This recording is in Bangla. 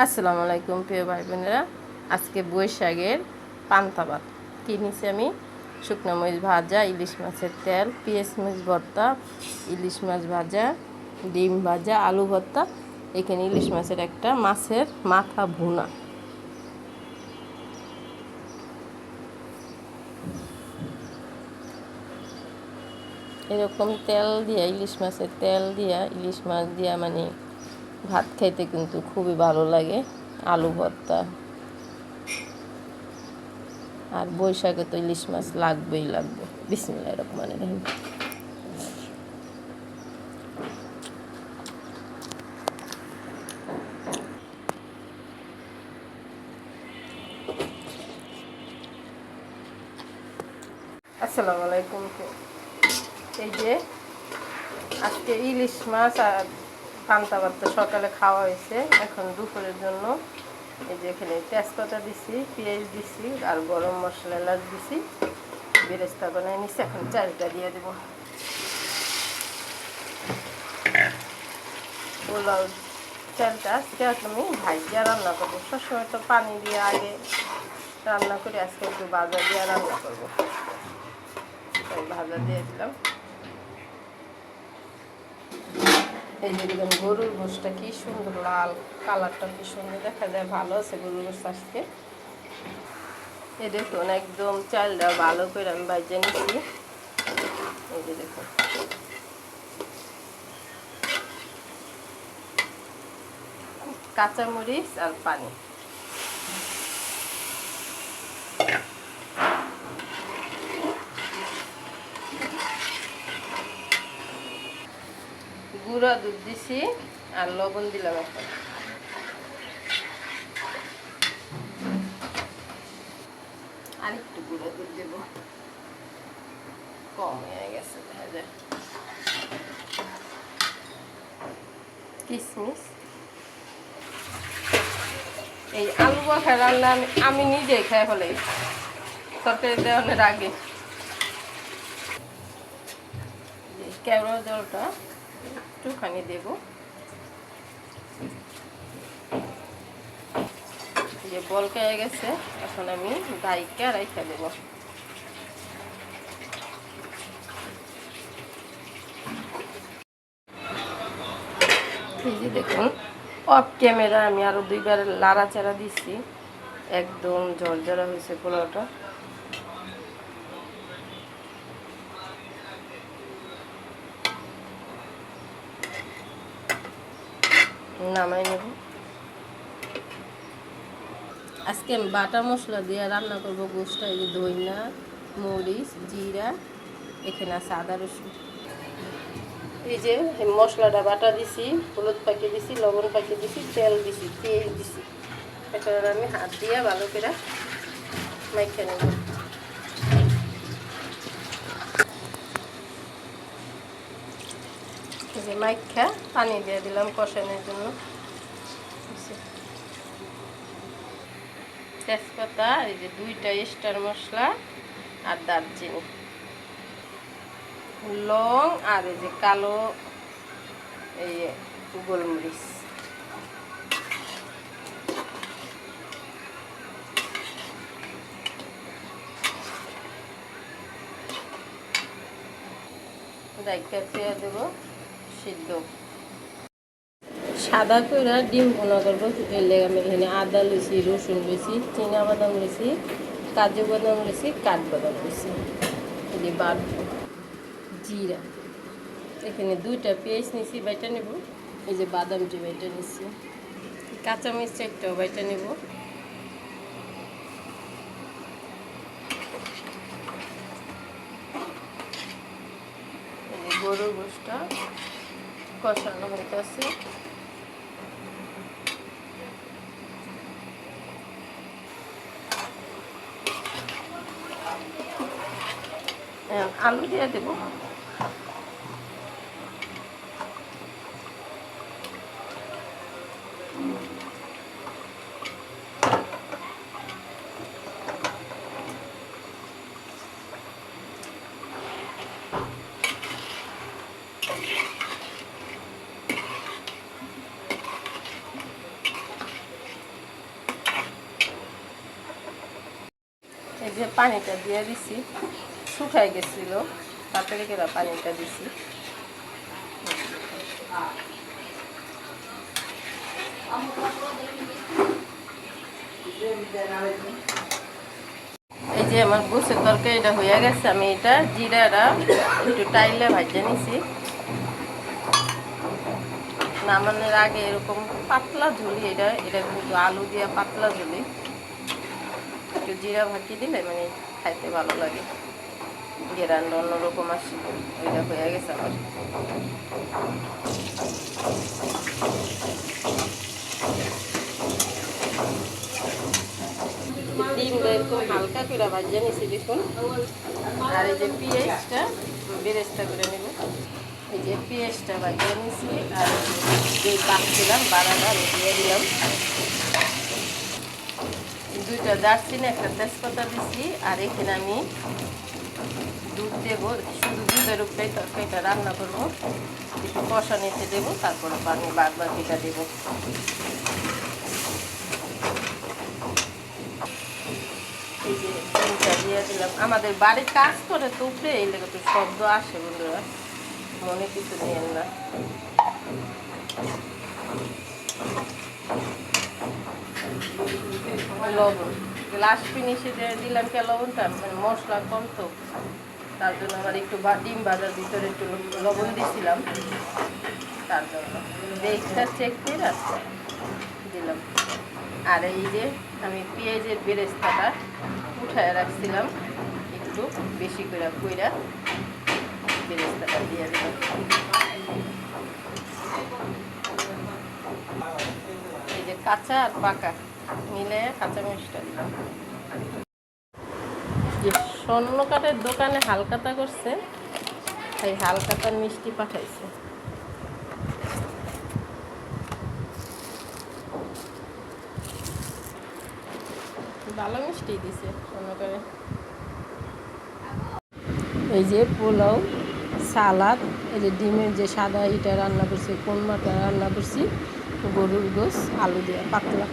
আসসালামু আলাইকুম প্রিয় ভাই বোনেরা। আজকে বৈশাখের পান্তা ভাত কিনেছি আমি। শুকনো মরিচ ভাজা, ইলিশ মাছের তেল, পেঁয়াজ মরিচ ভর্তা, ইলিশ মাছ ভাজা, ডিম ভাজা, আলু ভর্তা, এখানে ইলিশ মাছের একটা মাছের মাথা ভুনা। এরকম তেল দিয়া, ইলিশ মাছের তেল দিয়া, ইলিশ মাছ দিয়া মানে ভাত খাইতে কিন্তু খুবই ভালো লাগে। আলু ভর্তা, আর বৈশাখে তো ইলিশ মাছ লাগবেই লাগবে। বিসমিল্লাহির রহমানির রহিম। আসসালামু আলাইকুম। এই যে আজকে ইলিশ মাছ আর পান্তা ভাত সকালে খাওয়া হয়েছে। এখন দুপুরের জন্য এই যে এখানে তেজপাতা দিছি, পেঁয়াজ দিছি আর গরম মশলা এলাচ দিছি, বেরেস্তা বানাই নিছি। এখন চালটা দিয়ে দেবো। পোলাও চালটা আজকে আমি ভাজিয়া রান্না করবো। সবসময় তো পানি দিয়ে আগে রান্না করি, আজকে একটু ভাজা দিয়ে রান্না করবো। তাই ভাজা দিয়ে দিলাম। এই যে দেখুন গরুর গোশটা কি সুন্দর লাল, কালারটা কি সুন্দর দেখা যায়, ভালো আছে গরুর গোশ আজকে। এই দেখুন একদম চালটা ভালো করে আমি ভাজে নিচ্ছি। এই যে দেখুন কাঁচামরিচ আর পানি, গুঁড়া দুধ দিছি আর লবণ দিলাম এখন। আর একটু গুঁড়া দুধ দেব, কম হয়ে গেছে দেখা যায়। কিশমিশ, এই আলু মাখা রান্না আমি নিজে খাই ফেলাই তরকারি দেওয়ানোর আগে। কেওড়া জলটা একটুখানি দেব। যে বলকা হয়ে গেছে, এখন আমি ডাইকা রাইখা দেব। এই যে দেখুন অফ ক্যামেরা আমি আরো দুইবার লাড়াচাড়া দিচ্ছি, একদম ঝরঝরা হয়েছে পোলাওটা। নামাই নেব। আজকে আমি বাটা মশলা দিয়ে রান্না করবো গোশটা। এই যে ধইনা, মরিচ, জিরা, এখানে আছে আদা রসুন। এই যে মশলাটা বাটা দিছি, হলুদ পাকিয়ে দিছি, লবণ পাকিয়ে দিছি, তেল দিছি, পেঁয়াজ দিছি। এখন আমি হাত দিয়ে ভালো করে মাইখা নেব। এই যে মাইখা পানি দিয়ে দিলাম কষানোর জন্য। তেজপাতা, এই যে দুইটা স্টার মশলা আর দারচিনি, লং আর এই যে কালো এই গোলমরিচ। ডাইকা পেঁয়া দেবো সিদ্ধ। সাদা কইরা ডিম ভুনা করবো। এলে আমি এখানে আদা লইছি, রসুন লইছি, চিনা বাদাম লইছি, কাজু বাদাম লইছি, কাঠবাদাম লইছি। এই যে বাটবো জিরা, এখানে দুইটা পেঁয়াজ নিছি, বাইটা নেব। এই যে বাদাম যে বাইটা নিছি, কাঁচামরিচ একটাও বাইটা নেব। এই যে গরুর গোশটা কষানো হইতেছে। আলু দিয়ে দেবো। এই যে পানিটা দিয়ে দিছি, শুকাই গেছিল, তারপরে কেনা পানিটা দিছি। এই যে আমার গোছের তরকারিটা হয়ে গেছে, আমি এটা জিরাটা একটু টাইলে ভাজে নিছি। নামানোর আগে এরকম পাতলা ঝুলি, এটা এটা কিন্তু আলু দিয়ে পাতলা ঝুলি, একটু জিরা ভাজি দিলে মানে খাইতে ভালো লাগে, গেরান্ড অন্যরকম আসে। ওইটা হয়ে গেছে আমার। ডিমটা এরকম হালকা করে ভাজিয়ে নিছি দেখুন। আর এই যে পেঁয়াজটা বেরেস্তা করে নেব। এই যে পেঁয়াজটা ভাজিয়ে নিছি, আর যে বাড়ছিলাম বাড়াটা আমি দিয়ে দিলাম। দুইটা দারচিনি, একটা তেজপাতা দিছি। আর এখানে আমি দুধ দেবো, শুধু দুধের উপরেই তরকারিটা রান্না করবো। একটু কষা নিতে দেবো, তারপরে পানি বাদ বাকিটা দেবো। এই যে ডিমটা দিয়ে দিলাম। আমাদের বাড়ির কাজ করে তো উপরে, এই লেগে তো শব্দ আসে বন্ধুরা, মনে কিছু নিয়েন না। লবণ লাস্ট ফিনিশে দিলাম, কে লবণটা মানে মশলা কম তো, তার জন্য আমার একটু ডিম ভাজার ভিতরে একটু লবণ দিয়েছিলাম, তার জন্য দেখটা চেক করে দিলাম। আর এই যে আমি পেঁয়াজের বেরেস্তাটা উঠায় রাখছিলাম, একটু বেশি করে কইরা বেরেস্তাটা দিয়ে দিলাম। এই যে কাঁচা আর পাকা মিলে কাঁচা মরিচটা দিলাম। যে স্বর্ণকাঠের দোকানে হালকাতা করছে, এই হালকাতার মিষ্টি পাঠাইছে। ভালো মিষ্টি দিছে স্বর্ণকারে। এই যে পোলাও, সালাদ, এই যে ডিমের যে সাদা ইটা রান্না করছি, কোরমাটা রান্না করছি, গরুর গোশ আলু দিয়ে পাতলা।